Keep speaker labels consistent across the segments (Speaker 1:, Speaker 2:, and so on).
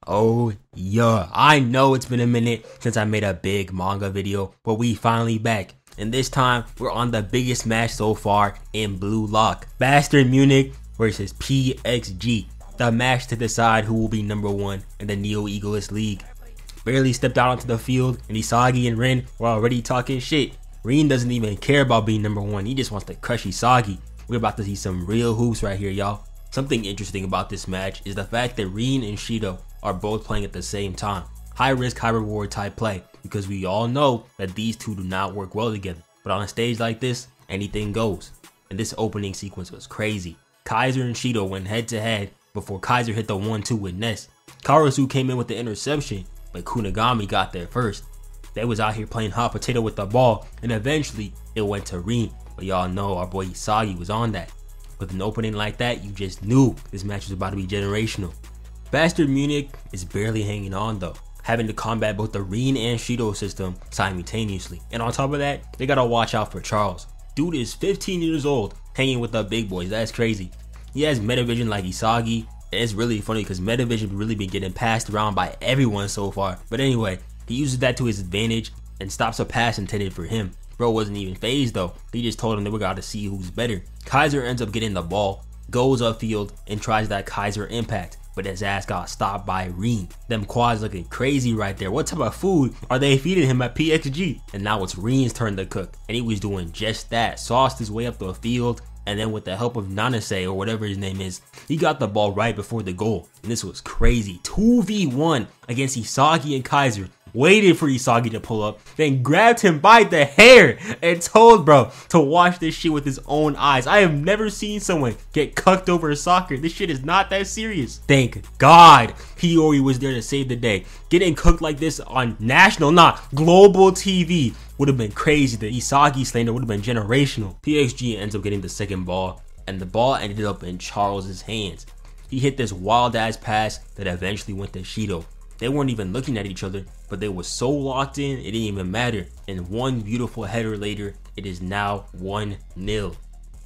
Speaker 1: Oh yeah, I know it's been a minute since I made a big manga video, but we finally back. And this time, we're on the biggest match so far in Blue Lock. Bastard Munich versus PXG. The match to decide who will be #1 in the Neo-Egoist League. Barely stepped out onto the field, and Isagi and Rin were already talking shit. Rin doesn't even care about being #1, he just wants to crush Isagi. We're about to see some real hoops right here, y'all. Something interesting about this match is the fact that Rin and Shido are both playing at the same time. High risk, high reward type play, because we all know that these two do not work well together. But on a stage like this, anything goes. And this opening sequence was crazy. Kaiser and Shido went head to head before Kaiser hit the 1-2 with Ness. Karasu came in with the interception, but Kunigami got there first. They was out here playing hot potato with the ball, and eventually it went to Rin. But y'all know our boy Isagi was on that. With an opening like that, you just knew this match was about to be generational. Bastard Munich is barely hanging on though, having to combat both the Rin and Shido system simultaneously. And on top of that, they gotta watch out for Charles. Dude is 15 years old, hanging with the big boys, that's crazy. He has metavision like Isagi, and it's really funny because metavision really been getting passed around by everyone so far. But anyway, he uses that to his advantage and stops a pass intended for him. Bro wasn't even phased though, he just told him that we gotta see who's better. Kaiser ends up getting the ball, goes upfield, and tries that Kaiser impact, but his ass got stopped by Rin. Them quads looking crazy right there. What type of food are they feeding him at PXG? And now it's Rin's turn to cook, and he was doing just that. Sauced his way up the field, and then with the help of Nanase, or whatever his name is, he got the ball right before the goal. And this was crazy. 2v1 against Isagi and Kaiser. Waited for Isagi to pull up, then grabbed him by the hair and told bro to watch this shit with his own eyes. I have never seen someone get cucked over soccer. This shit is not that serious. Thank God Hiyori was there to save the day. Getting cooked like this on national, not global TV would have been crazy. The Isagi slander would have been generational. PXG ends up getting the second ball, and the ball ended up in Charles's hands. He hit this wild ass pass that eventually went to Shido. They weren't even looking at each other, but they were so locked in, it didn't even matter. And one beautiful header later, it is now 1-0.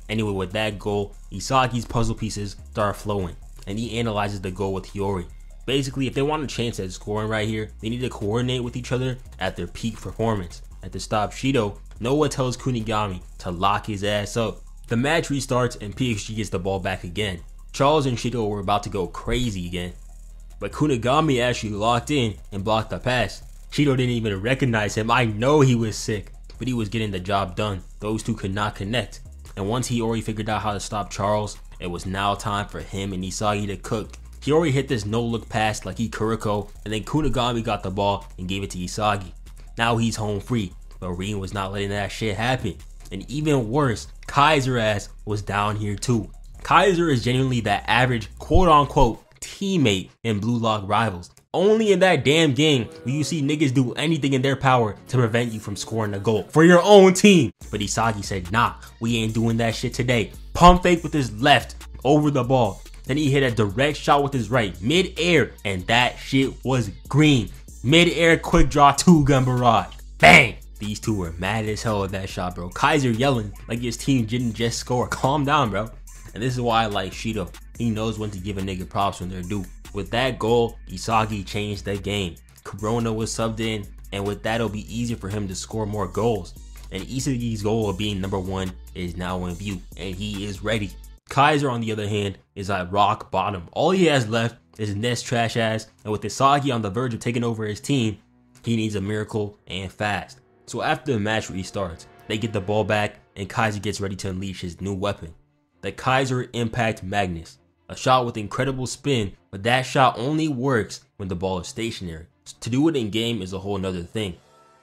Speaker 1: Anyway, with that goal, Isagi's puzzle pieces start flowing, and he analyzes the goal with Hiyori. Basically, if they want a chance at scoring right here, they need to coordinate with each other at their peak performance. And to stop Shido, Noah tells Kunigami to lock his ass up. The match restarts and PXG gets the ball back again. Charles and Shido were about to go crazy again, but Kunigami actually locked in and blocked the pass. Shido didn't even recognize him. I know he was sick, but he was getting the job done. Those two could not connect. And once Hiyori figured out how to stop Charles, it was now time for him and Isagi to cook. Hiyori hit this no-look pass like he Kuriko, and then Kunigami got the ball and gave it to Isagi. Now he's home free, but Rin was not letting that shit happen. And even worse, Kaiser ass was down here too. Kaiser is genuinely that average quote-unquote teammate in Blue Lock Rivals. Only in that damn game will you see niggas do anything in their power to prevent you from scoring a goal for your own team. But Isagi said, nah, we ain't doing that shit today. Pump fake with his left over the ball. Then he hit a direct shot with his right mid-air, and that shit was green. Mid-air quick draw 2-gun barrage. Bang! These two were mad as hell at that shot, bro. Kaiser yelling like his team didn't just score. Calm down, bro. And this is why I like Shido. He knows when to give a nigga props when they're due. With that goal, Isagi changed the game. Corona was subbed in, and with that it'll be easier for him to score more goals. And Isagi's goal of being #1 is now in view, and he is ready. Kaiser, on the other hand, is at rock bottom. All he has left is Ness trash ass, and with Isagi on the verge of taking over his team, he needs a miracle and fast. So after the match restarts, they get the ball back, and Kaiser gets ready to unleash his new weapon, the Kaiser Impact Magnus. A shot with incredible spin, but that shot only works when the ball is stationary. To do it in game is a whole nother thing,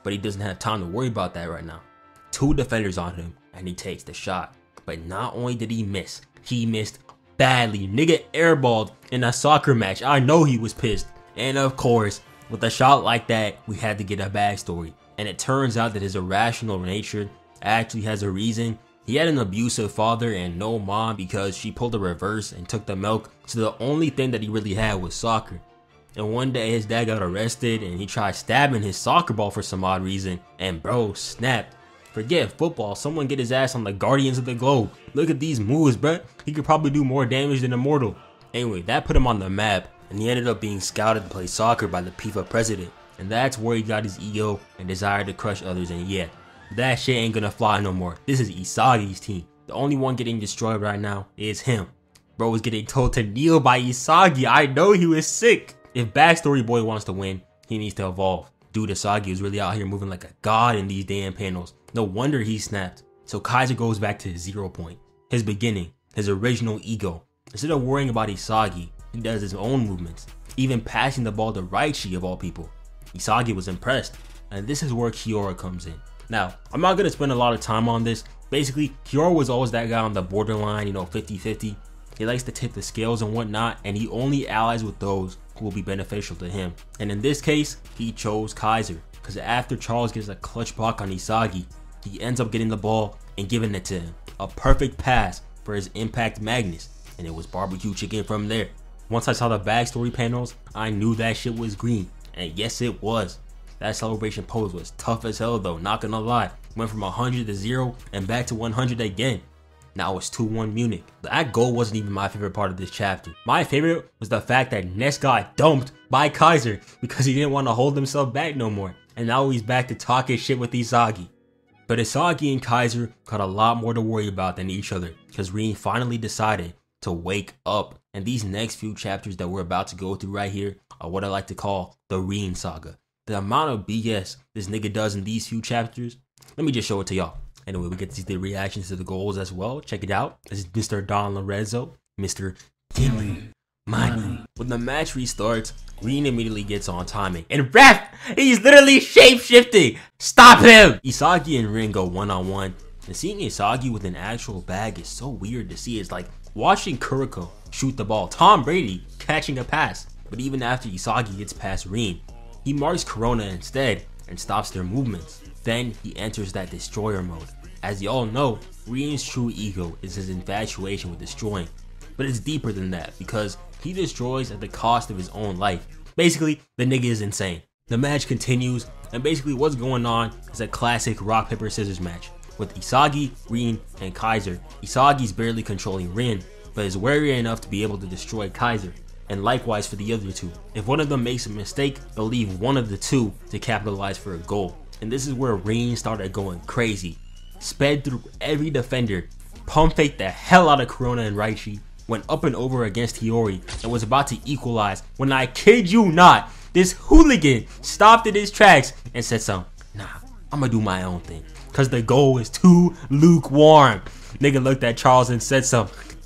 Speaker 1: but he doesn't have time to worry about that right now. Two defenders on him, and he takes the shot. But not only did he miss, he missed badly. Nigga airballed in a soccer match. I know he was pissed. And of course, with a shot like that, we had to get a backstory. And it turns out that his irrational nature actually has a reason. He had an abusive father and no mom because she pulled a reverse and took the milk, so the only thing that he really had was soccer. And one day his dad got arrested and he tried stabbing his soccer ball for some odd reason, and bro snapped. Forget football, someone get his ass on the Guardians of the Globe. Look at these moves, bruh. He could probably do more damage than Immortal. Anyway, that put him on the map, and he ended up being scouted to play soccer by the FIFA president. And that's where he got his ego and desire to crush others, and yeah, that shit ain't gonna fly no more. This is Isagi's team. The only one getting destroyed right now is him. Bro was getting told to kneel by Isagi. I know he was sick. If Backstory Boy wants to win, he needs to evolve. Dude, Isagi was really out here moving like a god in these damn panels. No wonder he snapped. So Kaiser goes back to his 0 point. His beginning, his original ego. Instead of worrying about Isagi, he does his own movements. Even passing the ball to Raichi of all people. Isagi was impressed. And this is where Kiora comes in. Now, I'm not going to spend a lot of time on this. Basically, Kiora was always that guy on the borderline, 50-50. He likes to tip the scales and whatnot, and he only allies with those who will be beneficial to him. And in this case, he chose Kaiser, because after Charles gets a clutch block on Isagi, he ends up getting the ball and giving it to him. A perfect pass for his impact Magnus, and it was barbecue chicken from there. Once I saw the backstory panels, I knew that shit was green, and yes it was. That celebration pose was tough as hell though, not gonna lie. Went from 100 to 0 and back to 100 again. Now it's 2-1 Munich. That goal wasn't even my favorite part of this chapter. My favorite was the fact that Ness got dumped by Kaiser because he didn't want to hold himself back no more. And now he's back to talking shit with Isagi. But Isagi and Kaiser got a lot more to worry about than each other, because Rin finally decided to wake up. And these next few chapters that we're about to go through right here are what I like to call the Rin saga. The amount of BS this nigga does in these few chapters, let me just show it to y'all. Anyway, we get to see the reactions to the goals as well. Check it out. This is Mr. Don Lorenzo, Mr. Gimme Money. When the match restarts, Rin immediately gets on timing. And ref, he's literally shape-shifting. Stop him! Isagi and Rin go one-on-one. And seeing Isagi with an actual bag is so weird to see. It's like watching Kuriko shoot the ball. Tom Brady catching a pass. But even after Isagi gets past Rin, he marks Corona instead and stops their movements. Then he enters that destroyer mode. As y'all know, Rin's true ego is his infatuation with destroying. But it's deeper than that, because he destroys at the cost of his own life. Basically, the nigga is insane. The match continues, and basically what's going on is a classic rock, paper, scissors match. With Isagi, Rin, and Kaiser. Isagi's barely controlling Rin, but is wary enough to be able to destroy Kaiser. And likewise for the other two. If one of them makes a mistake, they'll leave one of the two to capitalize for a goal. And this is where Rin started going crazy. Sped through every defender, pump faked the hell out of Corona and Raichi, went up and over against Hiyori, and was about to equalize when, I kid you not, this hooligan stopped in his tracks and said nah, I'm gonna do my own thing, cause the goal is too lukewarm. Nigga looked at Charles and said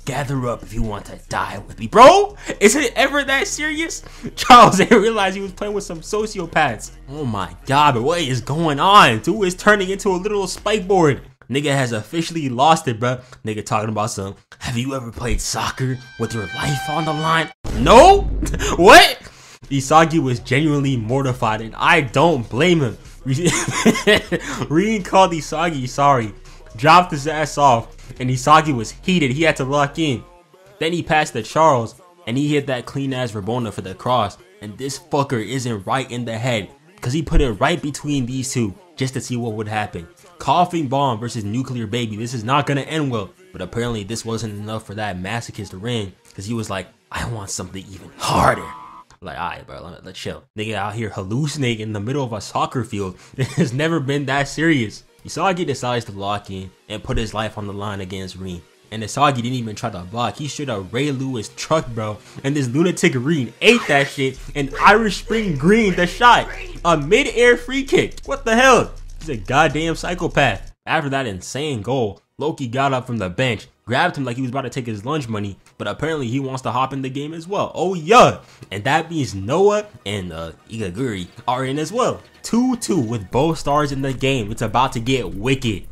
Speaker 1: gather up if you want to die with me. Bro, is it ever that serious? Charles didn't realize he was playing with some sociopaths. Oh my god, but what is going on? Dude is turning into a little spike board. Nigga has officially lost it, bro. Nigga talking about have you ever played soccer with your life on the line? No? What? Isagi was genuinely mortified, and I don't blame him. Rin called Isagi sorry, dropped his ass off, and Isagi was heated. He had to lock in. Then he passed to Charles, and he hit that clean ass Rabona for the cross. And this fucker isn't right in the head, because he put it right between these two just to see what would happen. Coughing bomb versus nuclear baby. This is not gonna end well. But apparently this wasn't enough for that masochist to Rin, because he was like, I want something even harder. Like, alright bro, let's chill. Nigga out here hallucinating in the middle of a soccer field. It has never been that serious. Isagi decides to lock in and put his life on the line against Rin. And Isagi didn't even try to block. He straight up Ray Lewis truck, bro. And this lunatic Rin ate that shit and Irish Spring Green the shot. A mid-air free kick. What the hell? He's a goddamn psychopath. After that insane goal, Loki got up from the bench, grabbed him like he was about to take his lunch money, but apparently he wants to hop in the game as well. Oh yeah! And that means Noah and Igaguri are in as well. 2-2 with both stars in the game. It's about to get wicked.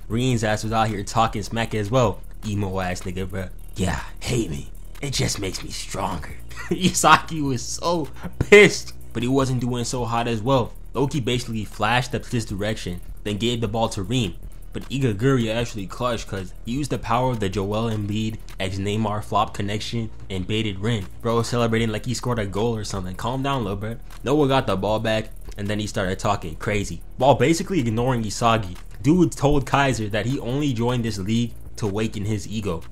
Speaker 1: Rin's ass was out here talking smack as well. Emo ass nigga, bro. Yeah, hate me. It just makes me stronger. Isagi was so pissed, but he wasn't doing so hot as well. Loki basically flashed up this direction, then gave the ball to Rin. But Igaguri actually clutched because he used the power of the Joel Embiid x Neymar flop connection and baited Rin. Bro was celebrating like he scored a goal or something. Calm down, little bro. Noah got the ball back and then he started talking crazy while basically ignoring Isagi. Dude told Kaiser that he only joined this league to awaken his ego.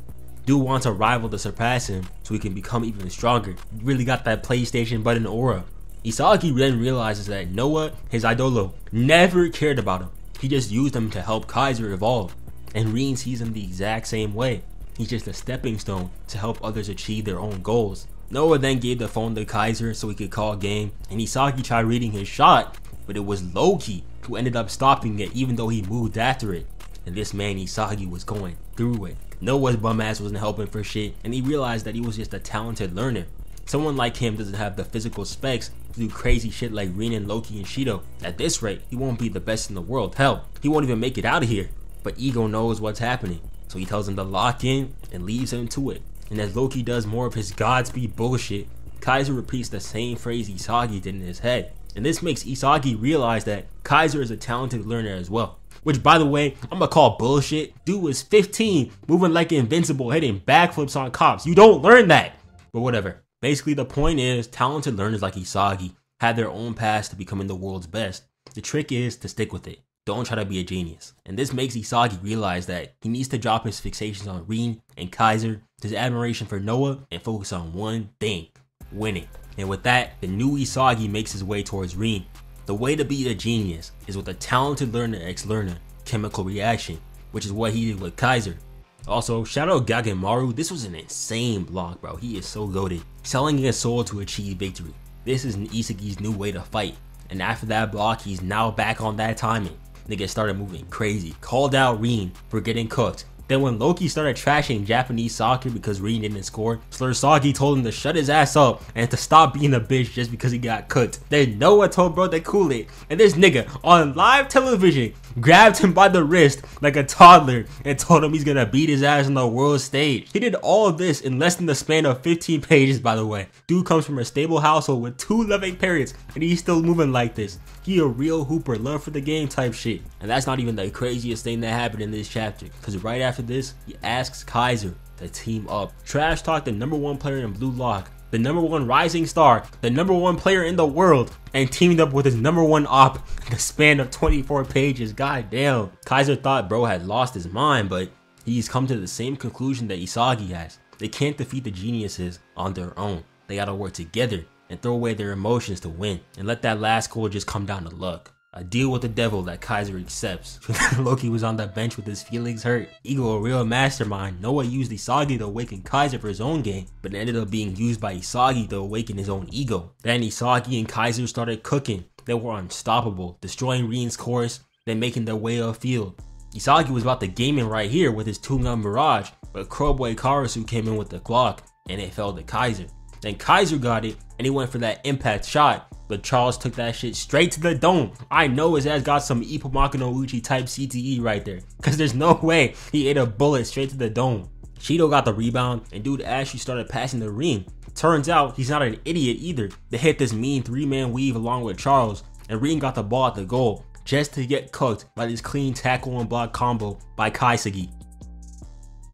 Speaker 1: Dude wants a rival to surpass him so he can become even stronger. He really got that PlayStation button aura. Isagi then realizes that Noah, his idolo, never cared about him. He just used him to help Kaiser evolve. And Rin sees him the exact same way. He's just a stepping stone to help others achieve their own goals. Noah then gave the phone to Kaiser so he could call game, and Isagi tried reading his shot, but it was Loki who ended up stopping it even though he moved after it. And this man Isagi was going through it. Noah's bum ass wasn't helping for shit, and he realized that he was just a talented learner. Someone like him doesn't have the physical specs to do crazy shit like Rin and Loki and Shido. At this rate, he won't be the best in the world. Hell, he won't even make it out of here. But Ego knows what's happening, so he tells him to lock in and leaves him to it. And as Loki does more of his Godspeed bullshit, Kaiser repeats the same phrase Isagi did in his head. And this makes Isagi realize that Kaiser is a talented learner as well. Which, by the way, I'm gonna call bullshit. Dude was 15, moving like invincible, hitting backflips on cops. You don't learn that. But whatever. Basically, the point is, talented learners like Isagi have their own paths to becoming the world's best. The trick is to stick with it. Don't try to be a genius. And this makes Isagi realize that he needs to drop his fixations on Rin and Kaiser, his admiration for Noah, and focus on one thing: winning. And with that, the new Isagi makes his way towards Rin. The way to be a genius is with a talented learner ex-learner chemical reaction, which is what he did with Kaiser. Also, shout out Gagemaru. This was an insane block, bro. He is so goated. Selling his soul to achieve victory. This is Isagi's new way to fight. And after that block, he's now back on that timing. Nigga started moving crazy. Called out Rin for getting cooked. Then when Loki started trashing Japanese soccer because Rin didn't score, Sagi told him to shut his ass up and to stop being a bitch just because he got cooked. Then Noah told bro to cool it. And this nigga on live television grabbed him by the wrist like a toddler and told him he's gonna beat his ass on the world stage. He did all of this in less than the span of 15 pages, by the way. Dude comes from a stable household with 2 loving parents and he's still moving like this. He a real hooper, love for the game type shit. And that's not even the craziest thing that happened in this chapter, because right after this, he asks Kaiser to team up. Trash talk the #1 player in Blue Lock, the #1 rising star, the #1 player in the world, and teamed up with his #1 op in the span of 24 pages. God damn. Kaiser thought bro had lost his mind, but he's come to the same conclusion that Isagi has. They can't defeat the geniuses on their own. They gotta work together and throw away their emotions to win, and let that last goal just come down to luck. A deal with the devil that Kaiser accepts. Loki was on the bench with his feelings hurt. Ego, a real mastermind. Noah used Isagi to awaken Kaiser for his own game, but it ended up being used by Isagi to awaken his own ego. Then Isagi and Kaiser started cooking. They were unstoppable, destroying Rin's course, then making their way upfield. Isagi was about to game in right here with his 2-gun barrage, but Crowboy Karasu came in with the clock, and it fell to Kaiser. Then Kaiser got it, and he went for that impact shot, but Charles took that shit straight to the dome. I know his ass got some Ippomaka no Uchi type CTE right there, cause there's no way he ate a bullet straight to the dome. Shido got the rebound, and dude actually started passing the Rin. Turns out he's not an idiot either. They hit this mean 3-man weave along with Charles, and Rin got the ball at the goal, just to get cooked by this clean tackle and block combo by Kaisagi.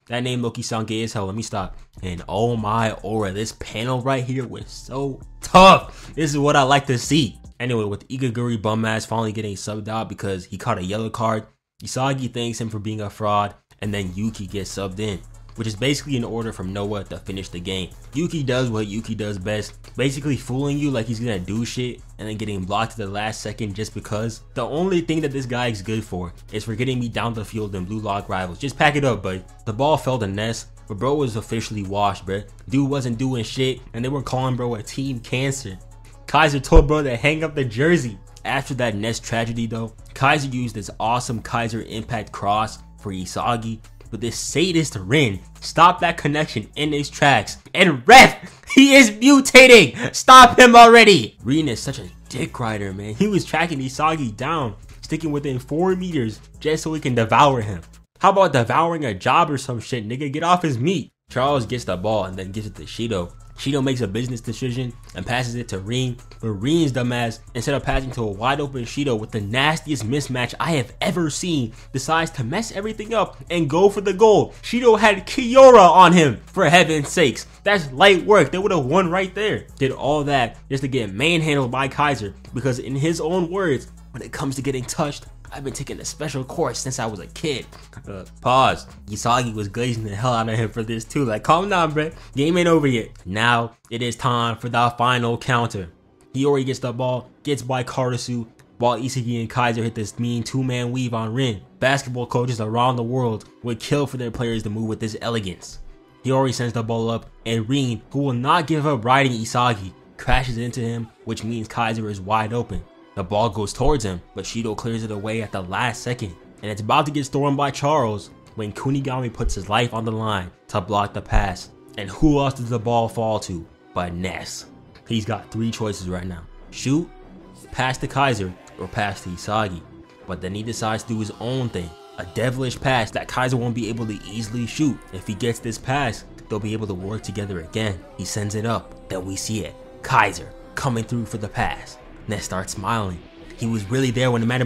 Speaker 1: That name Loki sound gay as hell. Let me stop. And oh my aura, this panel right here was so tough. This is what I like to see. Anyway, with Igaguri bum ass finally getting subbed out because he caught a yellow card, Isagi thanks him for being a fraud, and then Yuki gets subbed in, which is basically an order from Noah to finish the game. Yuki does what Yuki does best, basically fooling you like he's gonna do shit and then getting blocked at the last second just because. The only thing that this guy is good for is for getting me down the field in Blue Lock rivals. Just pack it up, bud. The ball fell to Ness, but bro was officially washed, bruh. Dude wasn't doing shit and they were calling bro a team cancer. Kaiser told bro to hang up the jersey. After that Ness tragedy though, Kaiser used this awesome Kaiser impact cross for Isagi, but this sadist Rin stopped that connection in his tracks. And ref, he is mutating! Stop him already! Rin is such a dick rider, man. He was tracking Isagi down, sticking within 4 meters just so he can devour him. How about devouring a job or some shit, nigga? Get off his meat. Charles gets the ball and then gives it to Shido. Shido makes a business decision and passes it to Rin, but Rin's dumbass, instead of passing to a wide open Shido with the nastiest mismatch I have ever seen, decides to mess everything up and go for the goal. Shido had Kiora on him, for heaven's sakes. That's light work. They would have won right there. Did all that just to get manhandled by Kaiser, because in his own words, when it comes to getting touched, I've been taking a special course since I was a kid. Pause. Isagi was glazing the hell out of him for this too. Like, calm down, bro. Game ain't over yet. Now it is time for the final counter. Hiyori gets the ball, gets by Karasu, while Isagi and Kaiser hit this mean two-man weave on Rin. Basketball coaches around the world would kill for their players to move with this elegance. Hiyori sends the ball up, and Rin, who will not give up riding Isagi, crashes into him, which means Kaiser is wide open. The ball goes towards him, but Shido clears it away at the last second, and it's about to get stolen by Charles when Kunigami puts his life on the line to block the pass. And who else does the ball fall to but Ness? He's got three choices right now: shoot, pass to Kaiser, or pass to Isagi. But then he decides to do his own thing, a devilish pass that Kaiser won't be able to easily shoot. If he gets this pass, they'll be able to work together again. He sends it up, then we see it. Kaiser coming through for the pass. Ness starts smiling. He was really there when the matter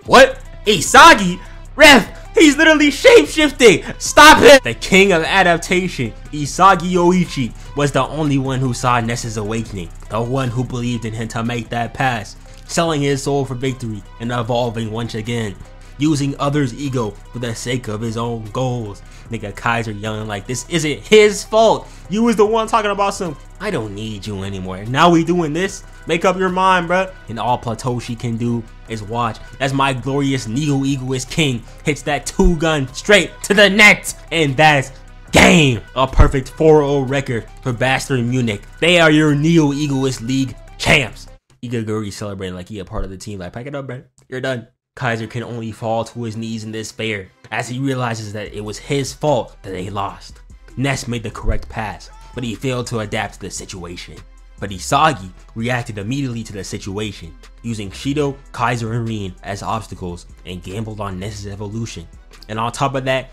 Speaker 1: What? Isagi? Ref, he's literally shape-shifting. Stop it! The king of adaptation, Isagi Yoichi, was the only one who saw Ness's awakening. The one who believed in him to make that pass, selling his soul for victory and evolving once again, using others' ego for the sake of his own goals. Nigga Kaiser yelling like this isn't his fault. You was the one talking about some, I don't need you anymore. Now we doing this? Make up your mind, bruh. And all Platoshi can do is watch as my glorious neo-egoist king hits that two-gun straight to the net. And that's game. A perfect 4-0 record for Bastard Munich. They are your neo-egoist league champs. Igaguri celebrating like he a part of the team. Like, pack it up, bruh. You're done. Kaiser can only fall to his knees in despair as he realizes that it was his fault that they lost. Ness made the correct pass, but he failed to adapt to the situation. But Isagi reacted immediately to the situation, using Shido, Kaiser, and Rin as obstacles and gambled on Ness's evolution. And on top of that,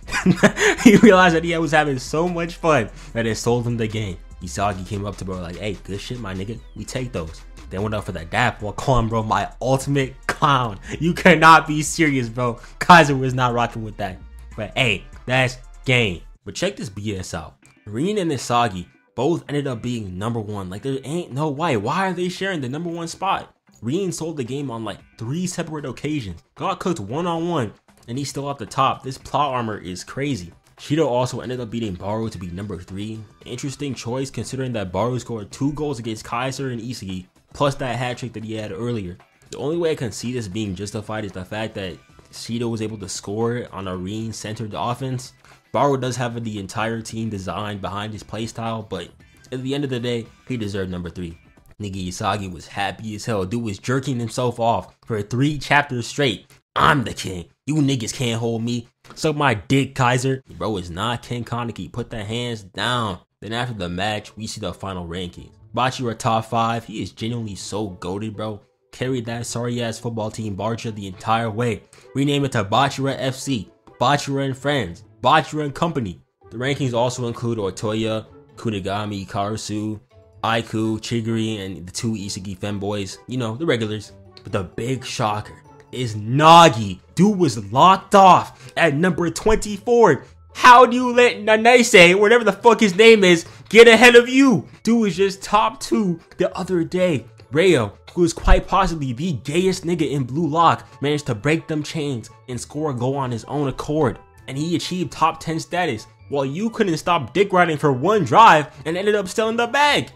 Speaker 1: he realized that he was having so much fun that it sold him the game. Isagi came up to bro like, hey, good shit, my nigga, we take those. Then went up for that dap while calling bro my ultimate clown. You cannot be serious, bro. Kaiser was not rocking with that. But hey, that's game. But check this BS out. Rin and Isagi both ended up being #1. Like, there ain't no way. Why are they sharing the #1 spot? Rin sold the game on like 3 separate occasions. Got cooked one-on-one, and he's still at the top. This plot armor is crazy. Shido also ended up beating Baru to be #3. Interesting choice considering that Baru scored 2 goals against Kaiser and Isagi, plus that hat trick that he had earlier. The only way I can see this being justified is the fact that Shido was able to score on a Rin-centered offense. Baru does have the entire team designed behind his playstyle, but at the end of the day, he deserved #3. Nigga Isagi was happy as hell. Dude was jerking himself off for 3 chapters straight. I'm the king. You niggas can't hold me. Suck my dick, Kaiser. Bro is not Ken Kaneki. Put the hands down. Then after the match, we see the final rankings. Bachira top 5. He is genuinely so goated, bro. Carried that sorry ass football team Barcha the entire way. Rename it to Bachira FC, Bachira and Friends, Bachira and Company. The rankings also include Otoya, Kunigami, Karasu, Aiku, Chigiri, and the 2 Isagi femboys. You know, the regulars. But the big shocker is Nagi. Dude was locked off at number 24. How do you let Nanase, whatever the fuck his name is, get ahead of you? Dude was just top 2 the other day. Rayo, who is quite possibly the gayest nigga in Blue Lock, managed to break them chains and score a goal on his own accord. And he achieved top 10 status, while you couldn't stop dick riding for 1 drive and ended up stealing the bag.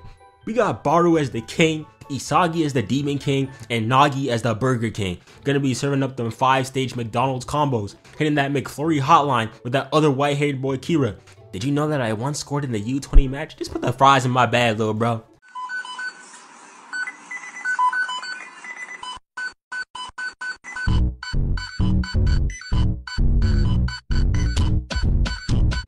Speaker 1: We got Baru as the king, Isagi as the Demon King, and Nagi as the Burger King. Gonna be serving up them 5-stage McDonald's combos, hitting that McFlurry hotline with that other white-haired boy Kira. Did you know that I once scored in the U20 match? Just put the fries in my bag, little bro.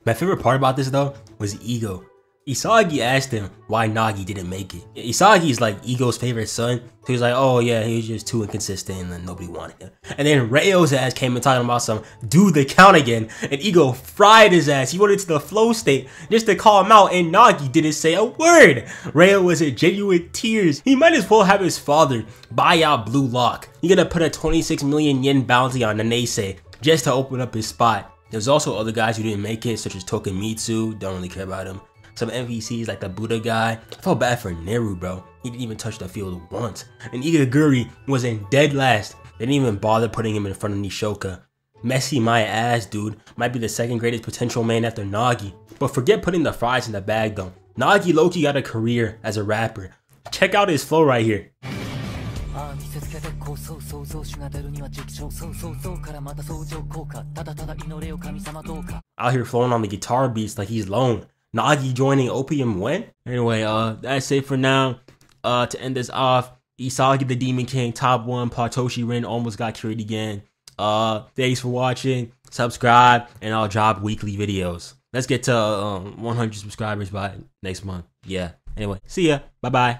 Speaker 1: My favorite part about this though was Ego. Isagi asked him why Nagi didn't make it. Isagi is like Ego's favorite son, so he's like, oh yeah, he was just too inconsistent and nobody wanted him. And then Rayo's ass came and talking about some do the count again, and Ego fried his ass. He went into the flow state just to call him out, and Nagi didn't say a word. Rayo was in genuine tears. He might as well have his father buy out Blue Lock. He gonna put a 26 million yen bounty on Nanase just to open up his spot. There's also other guys who didn't make it, such as Tokimitsu, don't really care about him. Some MVCs like the Buddha guy. I felt bad for Neru, bro. He didn't even touch the field once. And Igaguri was in dead last They didn't even bother putting him in front of Nishoka. Messy my ass, dude. Might be the second greatest potential main after Nagi. But forget putting the fries in the bag though. Nagi low-key got a career as a rapper. Check out his flow right here. Out here flowing on the guitar beats like he's lone. Nagi joining Opium when? Anyway, that's it for now. To end this off, Isagi the Demon King, top 1, Patoshi Rin almost got carried again. Thanks for watching, subscribe, and I'll drop weekly videos. Let's get to 100 subscribers by next month. Yeah. Anyway, see ya. Bye-bye.